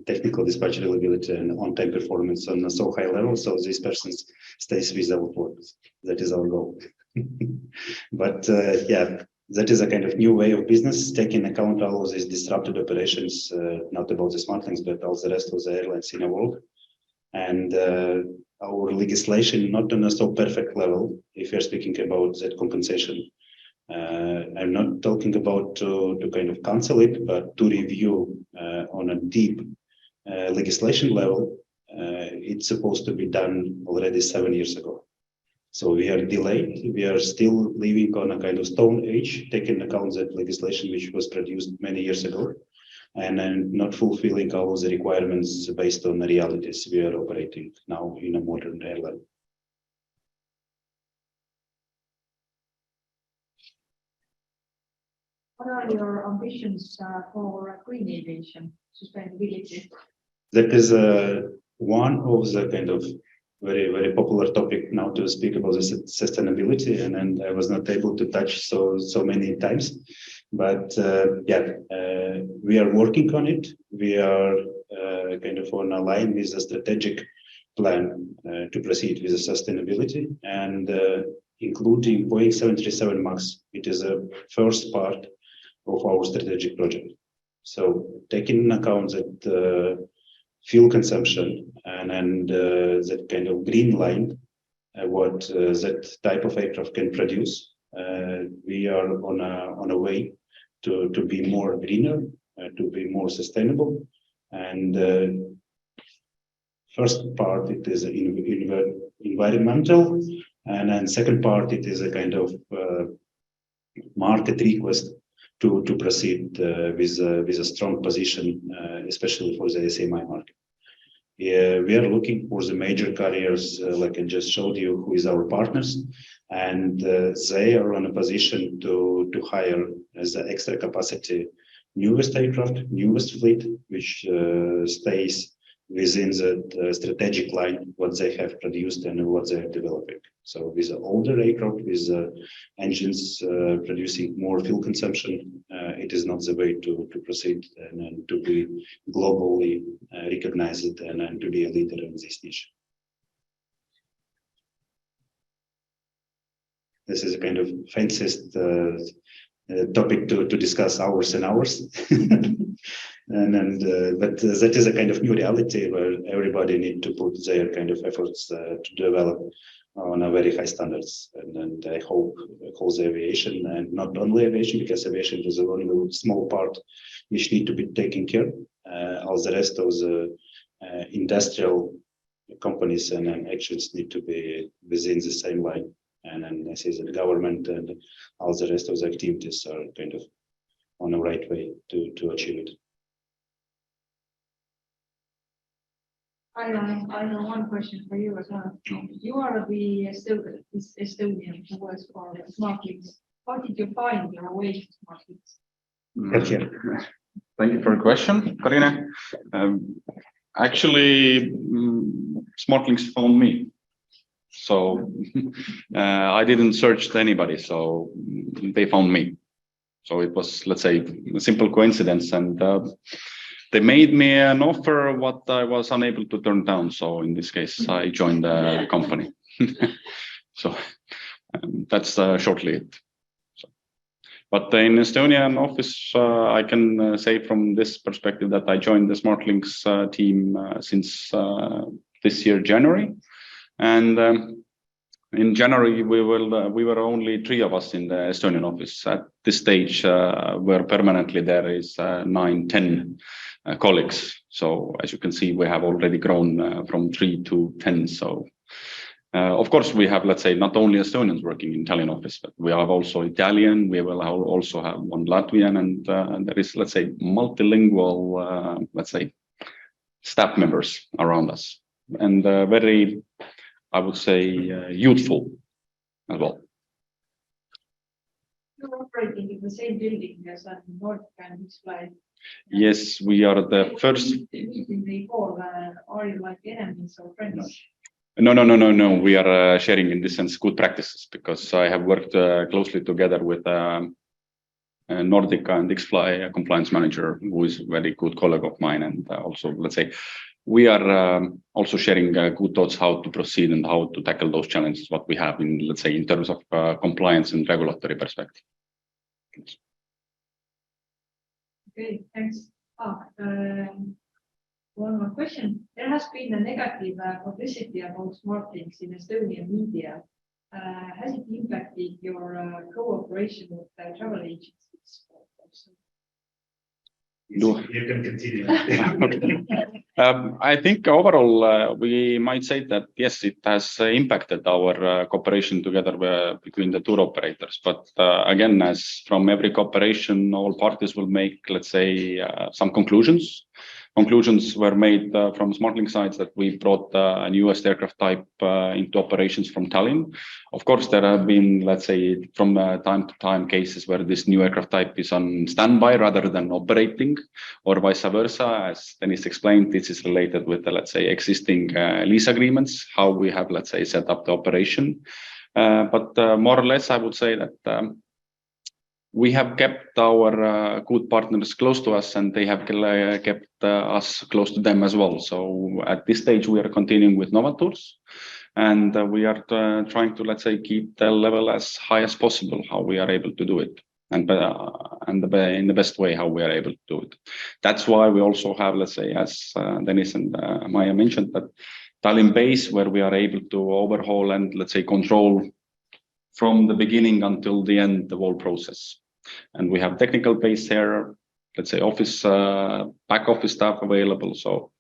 S1: technical dispatch reliability and on-time performance on a so high level, so this person stays with our purpose. That is our goal. But yeah, that is a kind of new way of business, taking account all of these disrupted operations, not about the SmartLynx, but all the rest of the airlines in the world. And our legislation not on a so perfect level, if you're speaking about that compensation. I'm not talking about to kind of cancel it, but to review on a deep legislation level. It's supposed to be done already 7 years ago. So we are delayed. We are still living on a kind of stone age, taking account that legislation which was produced many years ago, and not fulfilling all of the requirements based on the realities we are operating now in a modern airline.
S4: What are your ambitions for green aviation sustainability?
S1: That is one of the kind of very popular topic now to speak about the sustainability, and I was not able to touch so many times, but we are working on it. We are kind of on a line with a strategic plan to proceed with the sustainability, and including Boeing 737 MAX. It is a first part of our strategic project. So taking into account that fuel consumption and that kind of green line, what that type of aircraft can produce, we are on a way to be more greener, to be more sustainable. And first part, it is environmental, and then second part, it is a kind of market request to proceed with a strong position, especially for the SMI market. Yeah, we are looking for the major carriers, like I just showed you, who is our partners, and they are on a position to hire as an extra capacity newest aircraft, newest fleet, which stays within the strategic line what they have produced and what they are developing. So with the older aircraft, with engines producing more fuel consumption, it is not the way to proceed and to be globally recognized and to be a leader in this niche. This is a kind of fanciest topic to discuss hours and hours. But that is a kind of new reality where everybody need to put their kind of efforts to develop on a very high standards. And I hope across the aviation, and not only aviation, because aviation is only a small part which need to be taken care. All the rest of the industrial companies and actions need to be within the same line. And then I say the government and all the rest of the activities are kind of on the right way to achieve it.
S4: I know one question for you as well. You are the Estonian who works for SmartLynx. How did you find your way to SmartLynx?
S1: Okay.
S5: Thank you for the question, Karina. Actually, SmartLynx found me. So I didn't search anybody, so they found me. So it was, let's say, a simple coincidence, and they made me an offer what I was unable to turn down. So in this case, I joined the company. So that's shortly it. So, but in Estonian office, I can say from this perspective that I joined the SmartLynx team since this year, January. And in January, we were only 3 of us in the Estonian office. At this stage, where permanently there is 9-10 colleagues. So as you can see, we have already grown from 3 to 10. So of course, we have, let's say, not only Estonians working in Italian office, but we have also Italian. We will also have one Latvian, and there is, let's say, multilingual, let's say, staff members around us, and very, I would say, youthful as well.
S4: You're operating in the same building as a Nordic and Display.
S5: Yes, we are the first.
S4: Meeting before, are you like enemies or friends?
S5: No. We are sharing in this sense good practices, because I have worked closely together with Nordic and X-Fly compliance manager, who is a very good colleague of mine, and also, let's say, we are also sharing good thoughts how to proceed and how to tackle those challenges what we have in, let's say, in terms of compliance and regulatory perspective.
S4: Okay, thanks. One more question. There has been a negative publicity about SmartLynx in Estonian media. Has it impacted your cooperation with travel agencies?
S1: You can continue.
S5: I think overall, we might say that yes, it has impacted our cooperation together between the tour operators. But again, as from every cooperation, all parties will make, let's say, some conclusions. Conclusions were made from SmartLynx sides that we brought a newest aircraft type into operations from Tallinn. Of course, there have been, let's say, from time to time cases where this new aircraft type is on standby rather than operating, or vice versa. As Dennis explained, this is related with the, let's say, existing lease agreements, how we have, let's say, set up the operation. But more or less, I would say that we have kept our good partners close to us, and they have kept us close to them as well. So at this stage, we are continuing with Nova Tours, and we are trying to, let's say, keep the level as high as possible, how we are able to do it, and in the best way how we are able to do it. That's why we also have, let's say, as Dennis and Maya mentioned, that Tallinn base, where we are able to overhaul and, let's say, control from the beginning until the end the whole process. And we have technical base here, let's say, office, back office staff available. So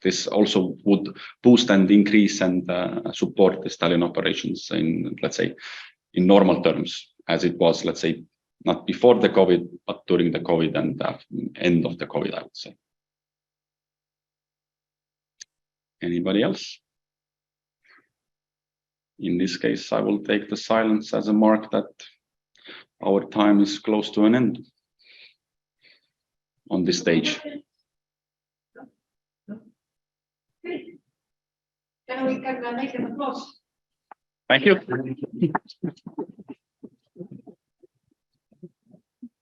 S5: this also would boost and increase and support the Tallinn operations in, let's say, in normal terms, as it was, let's say, not before the COVID, but during the COVID and end of the COVID, I would say. Anybody else? In this case, I will take the silence as a mark that our time is close to an end on this stage.
S4: Okay. Then we can make an applause.
S5: Thank you.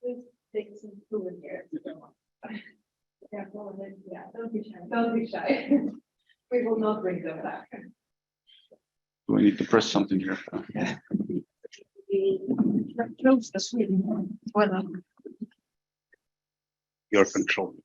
S4: Please take some food here. Yeah, don't be shy. Don't be shy. We will not bring them back.
S5: Do I need to press something here?
S4: Yeah.
S2: Close the screen. Well,
S1: Your control.